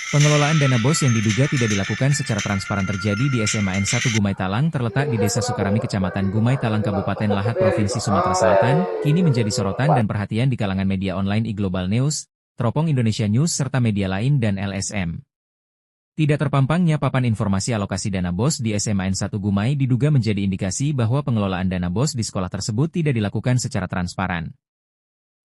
Pengelolaan dana BOS yang diduga tidak dilakukan secara transparan terjadi di SMA N1 Gumai Talang terletak di Desa Sukarami Kecamatan Gumai Talang Kabupaten Lahat Provinsi Sumatera Selatan, kini menjadi sorotan dan perhatian di kalangan media online iGlobal News, Teropong Indonesia News serta media lain dan LSM. Tidak terpampangnya papan informasi alokasi dana BOS di SMA N1 Gumai diduga menjadi indikasi bahwa pengelolaan dana BOS di sekolah tersebut tidak dilakukan secara transparan.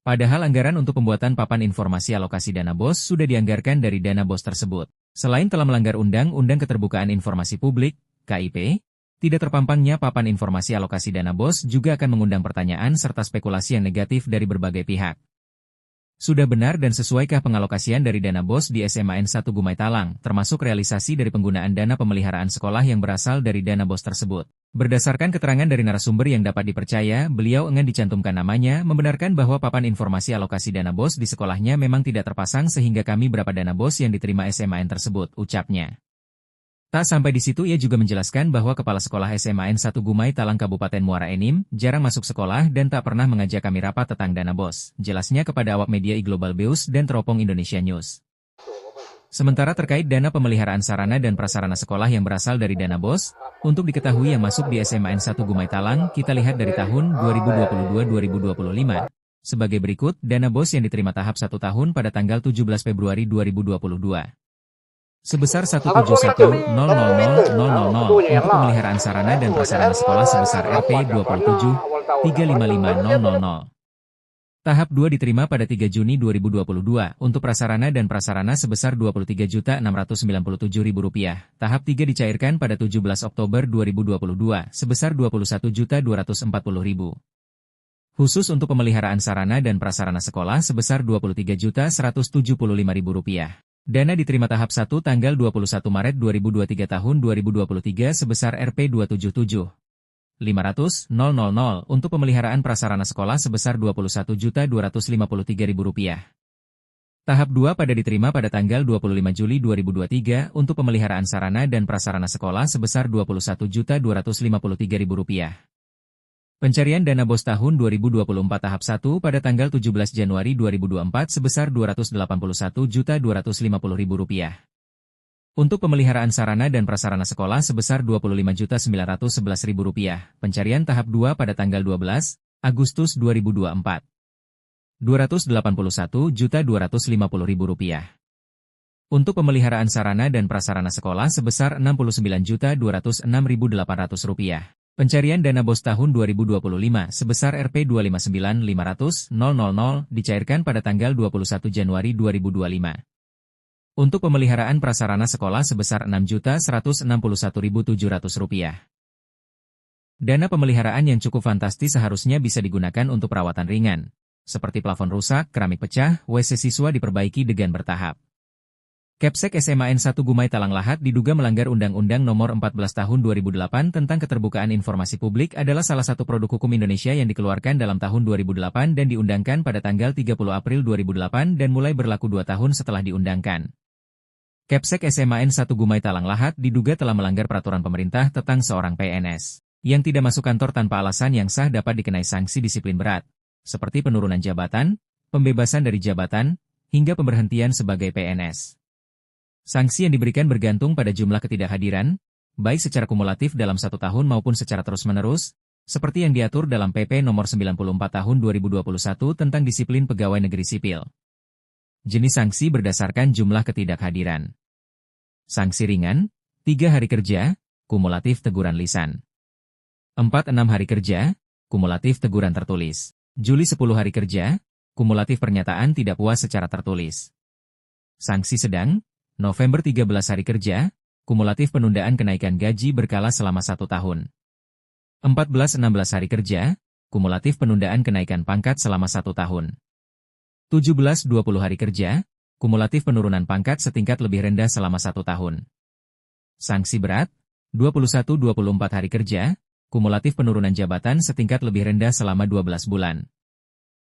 Padahal anggaran untuk pembuatan papan informasi alokasi dana BOS sudah dianggarkan dari dana BOS tersebut. Selain telah melanggar Undang-Undang Keterbukaan Informasi Publik, KIP, tidak terpampangnya papan informasi alokasi dana BOS juga akan mengundang pertanyaan serta spekulasi yang negatif dari berbagai pihak. Sudah benar dan sesuaikah pengalokasian dari dana BOS di SMA N1 Gumai Talang, termasuk realisasi dari penggunaan dana pemeliharaan sekolah yang berasal dari dana BOS tersebut? Berdasarkan keterangan dari narasumber yang dapat dipercaya, beliau enggan dicantumkan namanya, membenarkan bahwa papan informasi alokasi dana BOS di sekolahnya memang tidak terpasang sehingga kami berapa dana BOS yang diterima SMAN tersebut, ucapnya. Tak sampai di situ ia juga menjelaskan bahwa Kepala Sekolah SMA N1 Gumai Talang Kabupaten Muara Enim, jarang masuk sekolah dan tak pernah mengajak kami rapat tentang dana BOS, jelasnya kepada awak media iGlobal News dan Teropong Indonesia News. Sementara terkait dana pemeliharaan sarana dan prasarana sekolah yang berasal dari dana BOS, untuk diketahui yang masuk di SMA N1 Gumai Talang, kita lihat dari tahun 2022-2025. Sebagai berikut, dana BOS yang diterima tahap 1 tahun pada tanggal 17 Februari 2022. Sebesar 171.000.000 untuk pemeliharaan sarana dan prasarana sekolah sebesar Rp 27.355.000. Tahap 2 diterima pada 3 Juni 2022 untuk prasarana dan prasarana sebesar Rp23.697.000. Tahap 3 dicairkan pada 17 Oktober 2022 sebesar Rp21.240.000. Khusus untuk pemeliharaan sarana dan prasarana sekolah sebesar Rp23.175.000. Dana diterima tahap 1 tanggal 21 Maret 2023 tahun 2023 sebesar Rp27.500.000 untuk pemeliharaan prasarana sekolah sebesar Rp21.253.000. Tahap 2 pada diterima pada tanggal 25 Juli 2023 untuk pemeliharaan sarana dan prasarana sekolah sebesar Rp21.253.000. Pencarian dana BOS tahun 2024 tahap 1 pada tanggal 17 Januari 2024 sebesar Rp281.250.000. Untuk pemeliharaan sarana dan prasarana sekolah sebesar Rp25.911.000. Pencarian tahap 2 pada tanggal 12 Agustus 2024. Rp281.250.000. Untuk pemeliharaan sarana dan prasarana sekolah sebesar Rp69.206.800. Pencarian dana BOS tahun 2025 sebesar Rp259.500.000 dicairkan pada tanggal 21 Januari 2025. Untuk pemeliharaan prasarana sekolah sebesar Rp6.161.700. Dana pemeliharaan yang cukup fantastis seharusnya bisa digunakan untuk perawatan ringan, seperti plafon rusak, keramik pecah, WC siswa diperbaiki dengan bertahap. Kepsek SMA N1 Gumai Talang Lahat diduga melanggar Undang-Undang Nomor 14 Tahun 2008 tentang Keterbukaan Informasi Publik adalah salah satu produk hukum Indonesia yang dikeluarkan dalam tahun 2008 dan diundangkan pada tanggal 30 April 2008 dan mulai berlaku 2 tahun setelah diundangkan. Kepsek SMA N1 Gumai Talang Lahat diduga telah melanggar peraturan pemerintah tentang seorang PNS yang tidak masuk kantor tanpa alasan yang sah dapat dikenai sanksi disiplin berat, seperti penurunan jabatan, pembebasan dari jabatan, hingga pemberhentian sebagai PNS. Sanksi yang diberikan bergantung pada jumlah ketidakhadiran, baik secara kumulatif dalam 1 tahun maupun secara terus-menerus, seperti yang diatur dalam PP Nomor 94 Tahun 2021 tentang Disiplin Pegawai Negeri Sipil. Jenis sanksi berdasarkan jumlah ketidakhadiran. Sanksi ringan, 3 hari kerja, kumulatif teguran lisan. 4-6 hari kerja, kumulatif teguran tertulis. Juli 10 hari kerja, kumulatif pernyataan tidak puas secara tertulis. Sanksi sedang, November 13 hari kerja, kumulatif penundaan kenaikan gaji berkala selama 1 tahun. 14-16 hari kerja, kumulatif penundaan kenaikan pangkat selama 1 tahun. 17-20 hari kerja, kumulatif penurunan pangkat setingkat lebih rendah selama 1 tahun. Sanksi berat, 21-24 hari kerja, kumulatif penurunan jabatan setingkat lebih rendah selama 12 bulan.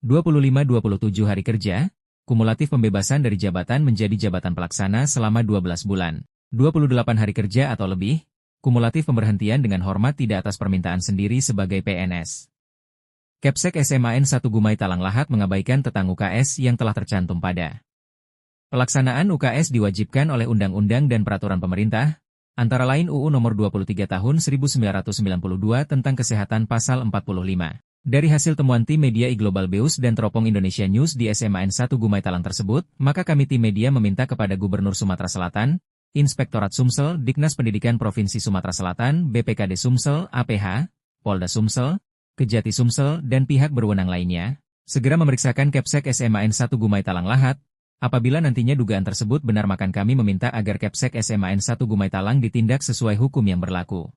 25-27 hari kerja, kumulatif pembebasan dari jabatan menjadi jabatan pelaksana selama 12 bulan. 28 hari kerja atau lebih, kumulatif pemberhentian dengan hormat tidak atas permintaan sendiri sebagai PNS. Kepsek SMA N1 Gumai Talang Lahat mengabaikan tentang UKS yang telah tercantum pada Pelaksanaan UKS diwajibkan oleh undang-undang dan peraturan pemerintah, antara lain UU Nomor 23 Tahun 1992 tentang Kesehatan Pasal 45. Dari hasil temuan tim media iGlobal Beus dan Teropong Indonesia News di SMA N1 Gumai Talang tersebut, maka kami tim media meminta kepada Gubernur Sumatera Selatan, Inspektorat Sumsel, Dinas Pendidikan Provinsi Sumatera Selatan, BPKD Sumsel, APH, Polda Sumsel, Kejati Sumsel, dan pihak berwenang lainnya, segera memeriksakan Kepsek SMA N1 Gumai Talang Lahat. Apabila nantinya dugaan tersebut benar, maka kami meminta agar Kepsek SMA N1 Gumai Talang ditindak sesuai hukum yang berlaku.